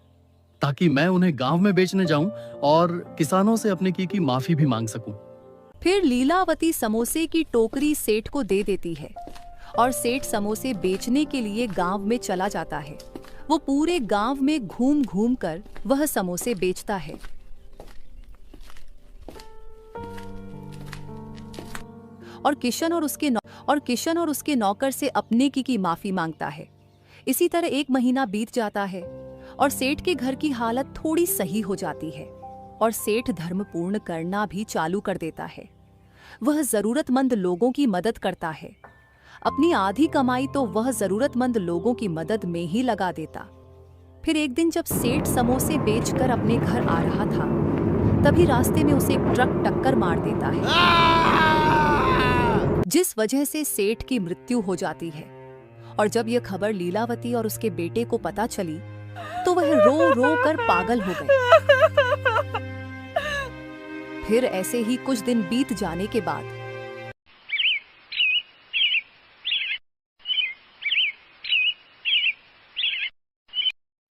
C: ताकि मैं उन्हें गांव में बेचने जाऊं और किसानों से अपने की माफी भी मांग सकूं।
A: फिर लीलावती समोसे की टोकरी सेठ को दे देती है और सेठ समोसे बेचने के लिए गांव में चला जाता है। वो पूरे गांव में घूम घूम कर वह समोसे बेचता है। और किशन और उसके नौकर से अपने की माफी मांगता है। इसी तरह 1 महीना बीत जाता है और सेठ के घर की हालत थोड़ी सही हो जाती है और सेठ धर्म पूर्ण करना भी चालू कर देता है। वह जरूरतमंद लोगों की मदद करता है। अपनी आधी कमाई तो वह जरूरतमंद लोगों की मदद में ही लगा देता। फिर एक दिन जब सेठ समोसे बेचकर अपने घर आ रहा था, तभी रास्ते में उसे एक ट्रक टक्कर मार देता है, जिस वजह से सेठ की मृत्यु हो जाती है। और जब यह खबर लीलावती और उसके बेटे को पता चली, तो वह रो रो कर पागल हो गए। फिर ऐसे ही कुछ दिन बीत जाने के बाद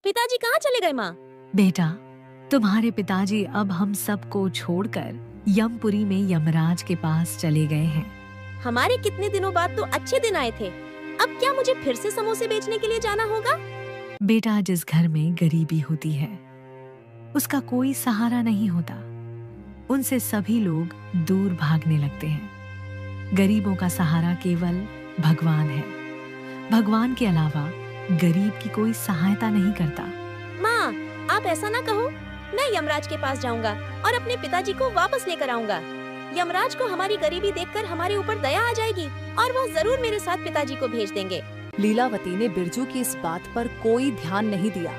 D: पिताजी कहाँ चले गए माँ?
K: बेटा, तुम्हारे पिताजी अब हम सबको छोड़कर यमपुरी में यमराज के पास चले गए हैं।
D: हमारे कितने दिनों बाद तो अच्छे दिन आए थे। अब क्या मुझे फिर से समोसे बेचने के लिए जाना होगा?
K: बेटा, जिस घर में गरीबी होती है उसका कोई सहारा नहीं होता। उनसे सभी लोग दूर भागने लगते हैं। गरीबों का सहारा केवल भगवान है। भगवान के अलावा गरीब की कोई सहायता नहीं करता।
D: माँ, आप ऐसा ना कहो। मैं यमराज के पास जाऊंगा और अपने पिताजी को वापस लेकर आऊंगा। यमराज को हमारी गरीबी देखकर हमारे ऊपर दया आ जाएगी और वह जरूर मेरे साथ पिताजी को भेज देंगे।
A: लीलावती ने बिरजू की इस बात पर कोई ध्यान नहीं दिया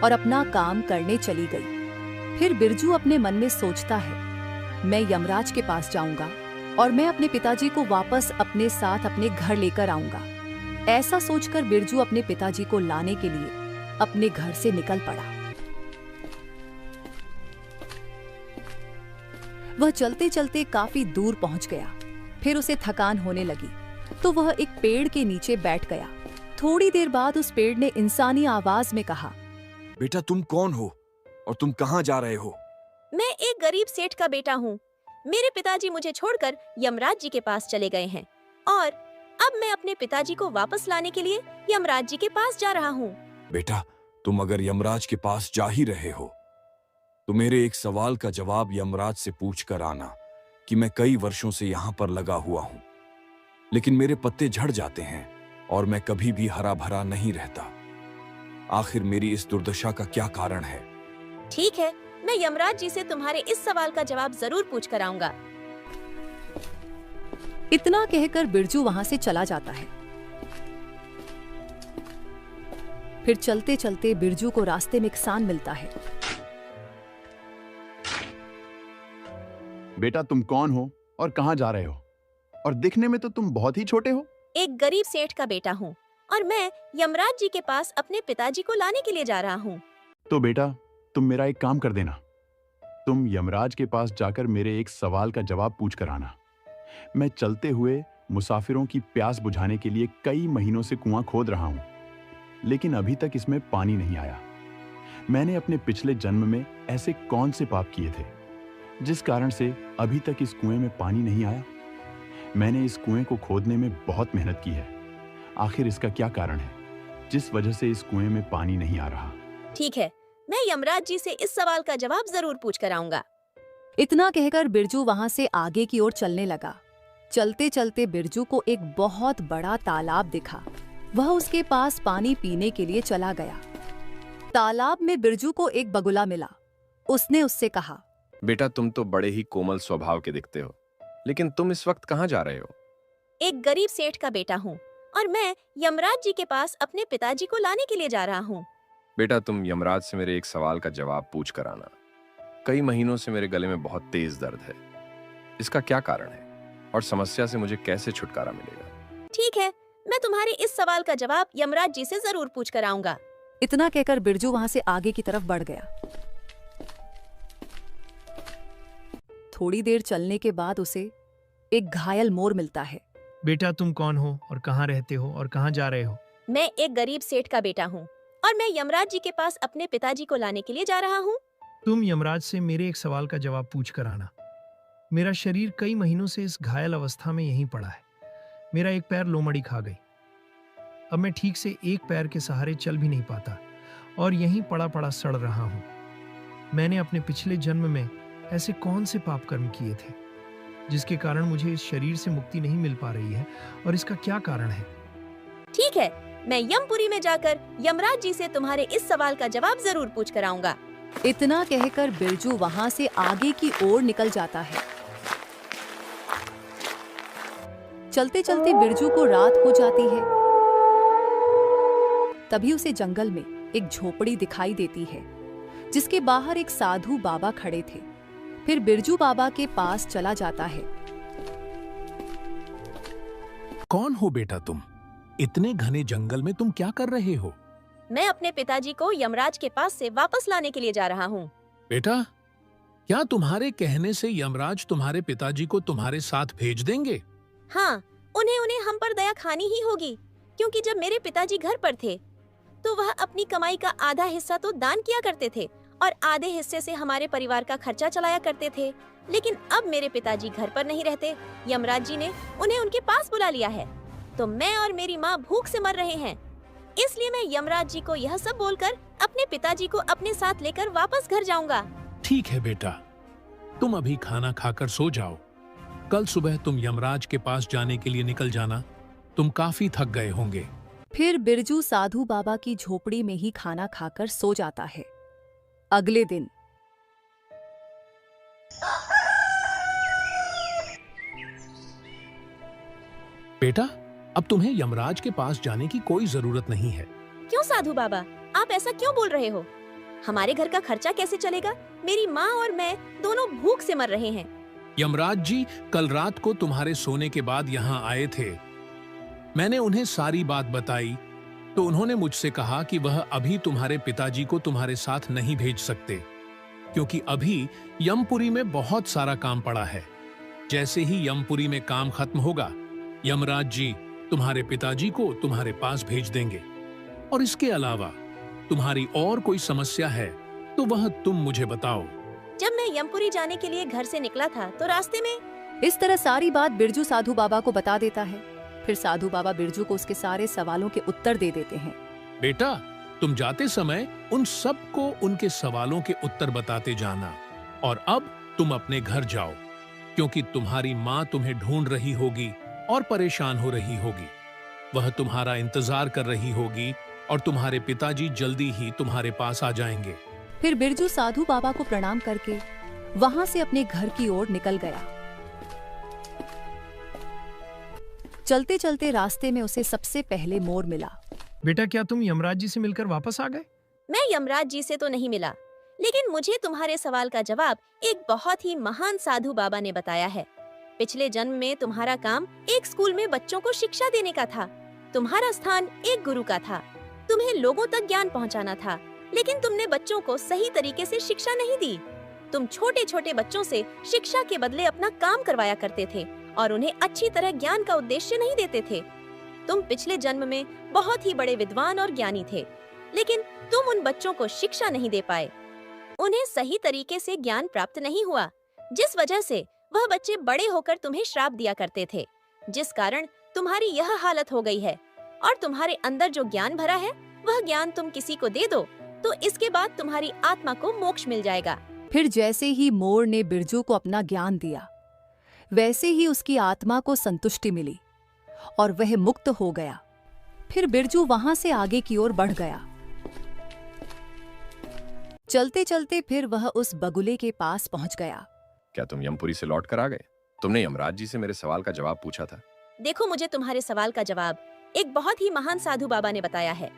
A: और अपना काम करने चली गई। फिर बिरजू अपने मन में सोचता है, मैं यमराज के पास जाऊंगा और मैं अपने पिताजी को वापस अपने साथ अपने घर लेकर आऊंगा। ऐसा सोचकर बिरजू अपने पिताजी को लाने के लिए अपने घर से निकल पड़ा। वह चलते चलते काफी दूर पहुंच गया। फिर उसे थकान होने लगी तो वह एक पेड़ के नीचे बैठ गया। थोड़ी देर बाद उस पेड़ ने इंसानी आवाज में कहा,
M: बेटा तुम कौन हो और तुम कहाँ जा रहे हो?
D: मैं एक गरीब सेठ का बेटा हूँ। मेरे पिताजी मुझे छोड़कर यमराज जी के पास चले गए हैं और अब मैं अपने पिताजी को वापस लाने के लिए यमराज जी के पास जा रहा हूँ।
M: बेटा तुम अगर यमराज के पास जा ही रहे हो तो मेरे एक सवाल का जवाब यमराज से पूछ कर आना कि मैं कई वर्षों से यहाँ पर लगा हुआ हूँ, लेकिन मेरे पत्ते झड़ जाते हैं और मैं कभी भी हरा भरा नहीं रहता। आखिर मेरी इस दुर्दशा का क्या कारण है?
D: ठीक है, मैं यमराज जी से तुम्हारे इस सवाल का जवाब जरूर पूछ कर आऊंगा।
A: इतना कहकर बिरजू वहां से चला जाता है। फिर चलते चलते बिरजू को रास्ते में एक किसान मिलता है।
E: बेटा तुम कौन हो और कहाँ जा रहे हो? और दिखने में तो तुम बहुत ही छोटे हो।
D: एक गरीब सेठ का बेटा हूँ और मैं यमराज जी के पास अपने पिताजी को लाने के लिए जा रहा हूँ।
E: तो बेटा तुम मेरा एक काम कर देना, तुम यमराज के पास जाकर मेरे एक सवाल का जवाब पूछ कर आना। मैं चलते हुए मुसाफिरों की प्यास बुझाने के लिए कई महीनों से कुआं खोद रहा हूँ, लेकिन अभी तक इसमें पानी नहीं आया। मैंने अपने पिछले जन्म में ऐसे कौन से पाप किए थे जिस कारण से अभी तक इस कुएं में पानी नहीं आया? मैंने इस कुएं को खोदने में बहुत मेहनत की है। आखिर इसका क्या कारण है जिस वजह से इस कुएं में पानी नहीं आ रहा?
D: ठीक है, मैं यमराज जी से इस सवाल का जवाब जरूर पूछ कर आऊंगा।
A: इतना कहकर बिरजू वहां से आगे की ओर चलने लगा। चलते चलते बिरजू को एक बहुत बड़ा तालाब दिखा। वह उसके पास पानी पीने के लिए चला गया। तालाब में बिरजू को एक बगुला मिला। उसने उससे कहा,
L: बेटा तुम तो बड़े ही कोमल स्वभाव के दिखते हो, लेकिन तुम इस वक्त कहाँ जा रहे हो?
D: एक गरीब सेठ का बेटा हूँ और मैं यमराज जी के पास अपने पिताजी को लाने के लिए जा रहा हूँ।
L: बेटा तुम यमराज से मेरे एक सवाल का जवाब पूछ कर आना। कई महीनों से मेरे गले में बहुत तेज दर्द है। इसका क्या कारण है और समस्या से मुझे कैसे छुटकारा मिलेगा?
D: ठीक है, मैं तुम्हारे इस सवाल का जवाब यमराज जी से जरूर पूछ कर आऊंगा।
A: इतना कहकर बिरजू वहां से आगे की तरफ बढ़ गया। थोड़ी देर चलने के बाद उसे एक घायल मोर मिलता है।
I: बेटा तुम कौन हो और कहाँ रहते हो और कहाँ जा रहे हो?
D: मैं एक गरीब सेठ का बेटा हूँ और मैं यमराज जी के पास अपने पिताजी को लाने के लिए जा रहा हूँ।
I: तुम यमराज से मेरे एक सवाल का जवाब पूछ कर आना। मेरा शरीर कई महीनों से इस घायल अवस्था में यहीं पड़ा है। मेरा एक पैर लोमड़ी खा गई। अब मैं ठीक से एक पैर के सहारे चल भी नहीं पाता और यहीं पड़ा पड़ा सड़ रहा हूँ। मैंने अपने पिछले जन्म में ऐसे कौन से पाप कर्म किए थे जिसके कारण मुझे इस शरीर से मुक्ति नहीं मिल पा रही है और इसका क्या कारण है?
D: ठीक है, मैं यमपुरी में जाकर यमराज जी से तुम्हारे इस सवाल का जवाब जरूर पूछ कर आऊंगा।
A: इतना कहकर बिरजू वहां से आगे की ओर निकल जाता है। चलते चलते बिरजू को रात हो जाती है। तभी उसे जंगल में एक झोपड़ी दिखाई देती है जिसके बाहर एक साधु बाबा खड़े थे। फिर बिरजू बाबा के पास चला जाता है।
J: कौन हो बेटा तुम? इतने घने जंगल में तुम क्या कर रहे हो?
D: मैं अपने पिताजी को यमराज के पास से वापस लाने के लिए जा रहा हूँ।
J: बेटा, क्या तुम्हारे कहने से यमराज तुम्हारे पिताजी को तुम्हारे साथ भेज देंगे?
D: हाँ, उन्हें हम पर दया खानी ही होगी, क्योंकि जब मेरे पिताजी घर पर थे तो वह अपनी कमाई का आधा हिस्सा तो दान किया करते थे और आधे हिस्से से हमारे परिवार का खर्चा चलाया करते थे। लेकिन अब मेरे पिताजी घर पर नहीं रहते। यमराज जी ने उन्हें उनके पास बुला लिया है, तो मैं और मेरी माँ भूख से मर रहे हैं। इसलिए मैं यमराज जी को यह सब बोलकर अपने पिताजी को अपने साथ लेकर वापस घर जाऊंगा।
J: ठीक है बेटा, तुम अभी खाना खाकर सो जाओ। कल सुबह तुम यमराज के पास जाने के लिए निकल जाना। तुम काफी थक गए होंगे।
A: फिर बिरजू साधु बाबा की झोपड़ी में ही खाना खाकर सो जाता है। अगले दिन
J: बेटा, अब तुम्हें यमराज के पास जाने की कोई जरूरत नहीं है।
D: क्यों साधु बाबा, आप ऐसा क्यों बोल रहे हो? हमारे घर का खर्चा कैसे चलेगा? मेरी माँ और मैं दोनों भूख से मर रहे हैं।
J: यमराज जी कल रात को तुम्हारे सोने के बाद यहाँ आए थे। मैंने उन्हें सारी बात बताई तो उन्होंने मुझसे कहा कि वह अभी तुम्हारे पिताजी को तुम्हारे साथ नहीं भेज सकते, क्योंकि अभी यमपुरी में बहुत सारा काम पड़ा है। जैसे ही यमपुरी में काम खत्म होगा, यमराज जी तुम्हारे पिताजी को तुम्हारे पास भेज देंगे। और इसके अलावा तुम्हारी और कोई समस्या है तो वह तुम मुझे बताओ।
D: जब मैं यमपुरी जाने के लिए घर से निकला था तो रास्ते में
A: इस तरह सारी बात बिरजू साधु बाबा को बता देता है। फिर साधु बाबा बिरजू को उसके सारे सवालों के उत्तर दे देते हैं।
J: बेटा, तुम जाते समय उन सबको उनके सवालों के उत्तर बताते जाना। और अब तुम अपने घर जाओ, क्योंकि तुम्हारी माँ तुम्हें ढूंढ रही होगी और परेशान हो रही होगी। वह तुम्हारा इंतजार कर रही होगी और तुम्हारे पिताजी जल्दी ही तुम्हारे पास आ जाएंगे।
A: फिर बिरजू साधु बाबा को प्रणाम करके वहां से अपने घर की ओर निकल गया। चलते चलते रास्ते में उसे सबसे पहले मोर मिला।
I: बेटा, क्या तुम यमराज जी से मिलकर वापस आ गए?
D: मैं यमराज जी से तो नहीं मिला, लेकिन मुझे तुम्हारे सवाल का जवाब एक बहुत ही महान साधु बाबा ने बताया है। पिछले जन्म में तुम्हारा काम एक स्कूल में बच्चों को शिक्षा देने का था। तुम्हारा स्थान एक गुरु का था। तुम्हें लोगों तक ज्ञान पहुंचाना था, लेकिन तुमने बच्चों को सही तरीके से शिक्षा नहीं दी। तुम छोटे छोटे बच्चों से शिक्षा के बदले अपना काम करवाया करते थे और उन्हें अच्छी तरह ज्ञान का उद्देश्य नहीं देते थे। तुम पिछले जन्म में बहुत ही बड़े विद्वान और ज्ञानी थे, लेकिन तुम उन बच्चों को शिक्षा नहीं दे पाए। उन्हें सही तरीके से ज्ञान प्राप्त नहीं हुआ, जिस वजह से वह बच्चे बड़े होकर तुम्हें श्राप दिया करते थे, जिस कारण तुम्हारी यह हालत हो गई है। और तुम्हारे अंदर जो ज्ञान भरा है, वह ज्ञान तुम किसी को दे दो तो इसके बाद तुम्हारी आत्मा को मोक्ष मिल जाएगा।
A: फिर जैसे ही मोर ने बिरजू को अपना ज्ञान दिया, वैसे ही उसकी आत्मा को संतुष्टि मिली और वह मुक्त हो गया। फिर बिरजू वहां से आगे की ओर बढ़ गया। चलते चलते फिर वह उस बगुले के पास पहुंच गया।
L: क्या तुम यमपुरी से लौट कर आ गए? तुमने यमराज जी से मेरे सवाल का जवाब पूछा था।
D: देखो, मुझे तुम्हारे सवाल का जवाब एक बहुत ही महान साधु बाबा ने बताया है।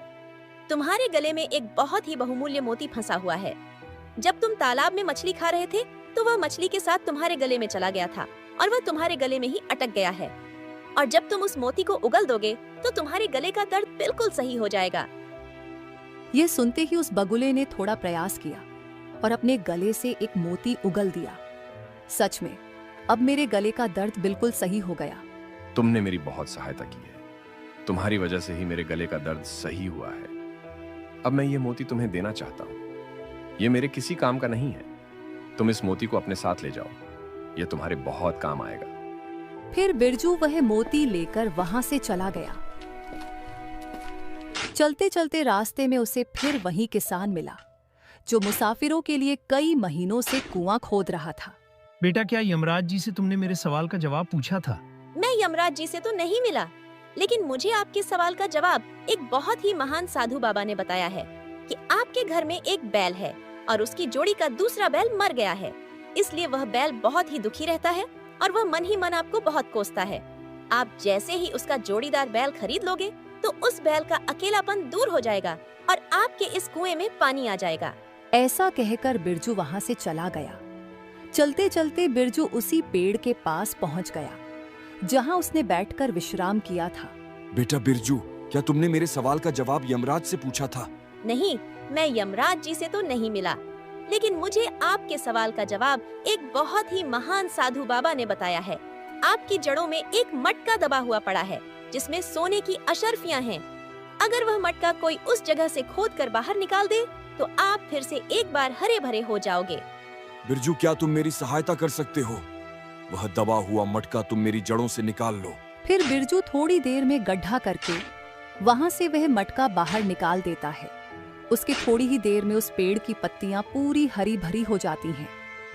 D: तुम्हारे गले में एक बहुत ही बहुमूल्य मोती फंसा हुआ है। जब तुम तालाब में मछली खा रहे थे तो वह मछली के साथ तुम्हारे गले में चला गया था और वह तुम्हारे गले में ही अटक गया है। और जब तुम उस मोती को उगल दोगे तो तुम्हारे गले का दर्द बिल्कुल सही हो जाएगा।
A: यह सुनते ही उस बगुले ने थोड़ा प्रयास किया और अपने गले से एक मोती उगल दिया। सच में अब मेरे गले का दर्द बिल्कुल सही हो गया।
L: तुमने मेरी बहुत सहायता की है। तुम्हारी वजह से ही मेरे गले का दर्द सही हुआ है। अब मैं ये मोती तुम्हें देना चाहता हूँ। ये मेरे किसी काम का नहीं है। तुम इस मोती को अपने साथ ले जाओ, ये तुम्हारे बहुत काम आएगा।
A: फिर बिरजू वह मोती लेकर वहां से चला गया। चलते चलते रास्ते में उसे फिर वही किसान मिला जो मुसाफिरों के लिए कई महीनों से कुआं खोद रहा था।
I: बेटा, क्या यमराज जी से तुमने मेरे सवाल का जवाब पूछा था?
D: मैं यमराज जी से तो नहीं मिला, लेकिन मुझे आपके सवाल का जवाब एक बहुत ही महान साधु बाबा ने बताया है कि आपके घर में एक बैल है और उसकी जोड़ी का दूसरा बैल मर गया है। इसलिए वह बैल बहुत ही दुखी रहता है और वह मन ही मन आपको बहुत कोसता है। आप जैसे ही उसका जोड़ीदार बैल खरीद लोगे तो उस बैल का अकेलापन दूर हो जाएगा और आपके इस कुएं में पानी आ जाएगा।
A: ऐसा कहकर बिरजू वहां से चला गया। चलते चलते बिरजू उसी पेड़ के पास पहुंच गया जहां उसने बैठकर विश्राम किया था।
M: बेटा बिरजू, क्या तुमने मेरे सवाल का जवाब यमराज से पूछा था?
D: नहीं, मैं यमराज जी से तो नहीं मिला, लेकिन मुझे आपके सवाल का जवाब एक बहुत ही महान साधु बाबा ने बताया है। आपकी जड़ों में एक मटका दबा हुआ पड़ा है जिसमें सोने की अशर्फियां हैं। अगर वह मटका कोई उस जगह से खोद कर बाहर निकाल दे तो आप फिर से एक बार हरे भरे हो जाओगे।
M: बिरजू, क्या तुम मेरी सहायता कर सकते हो? वह दबा हुआ मटका तुम मेरी जड़ों से निकाल लो।
A: फिर बिरजू थोड़ी देर में गड्ढा करके वहां से वह मटका बाहर निकाल देता है। उसके थोड़ी ही देर में उस पेड़ की पत्तियां पूरी हरी भरी हो जाती हैं।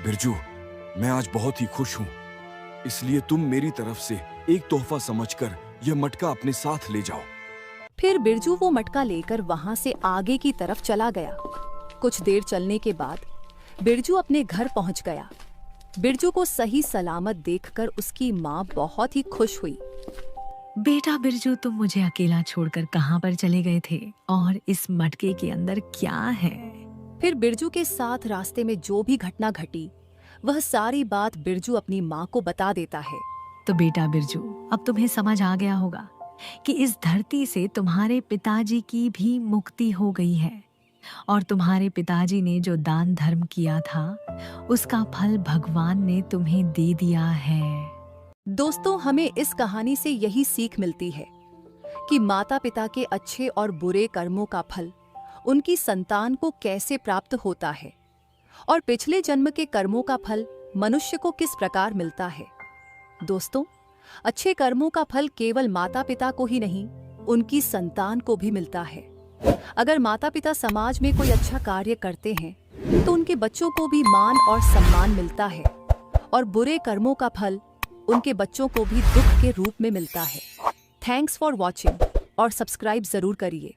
M: बिरजू, मैं आज बहुत ही खुश हूँ, इसलिए तुम मेरी तरफ से एक तोहफा समझकर यह मटका अपने साथ ले जाओ।
A: फिर बिरजू वो मटका लेकर वहां से आगे की तरफ चला गया। कुछ देर चलने के बाद बिरजू अपने घर पहुंच गया। बिरजू को सही सलामत देखकर उसकी माँ बहुत ही खुश हुई।
K: बेटा बिरजू, तुम मुझे अकेला छोड़कर कहाँ पर चले गए थे और इस मटके के अंदर क्या है?
A: फिर बिरजू के साथ रास्ते में जो भी घटना घटी वह सारी बात बिरजू अपनी माँ को बता देता है।
K: तो बेटा बिरजू, अब तुम्हें समझ आ गया होगा कि इस धरती से तुम्हारे पिताजी की भी मुक्ति हो गई है और तुम्हारे पिताजी ने जो दान धर्म किया था उसका फल भगवान ने तुम्हें दे दिया है।
A: दोस्तों, हमें इस कहानी से यही सीख मिलती है कि माता पिता के अच्छे और बुरे कर्मों का फल उनकी संतान को कैसे प्राप्त होता है और पिछले जन्म के कर्मों का फल मनुष्य को किस प्रकार मिलता है। दोस्तों, अच्छे कर्मों का फल केवल माता पिता को ही नहीं, उनकी संतान को भी मिलता है। अगर माता पिता समाज में कोई अच्छा कार्य करते हैं तो उनके बच्चों को भी मान और सम्मान मिलता है और बुरे कर्मों का फल उनके बच्चों को भी दुख के रूप में मिलता है। थैंक्स फॉर वॉचिंग और सब्सक्राइब जरूर करिए।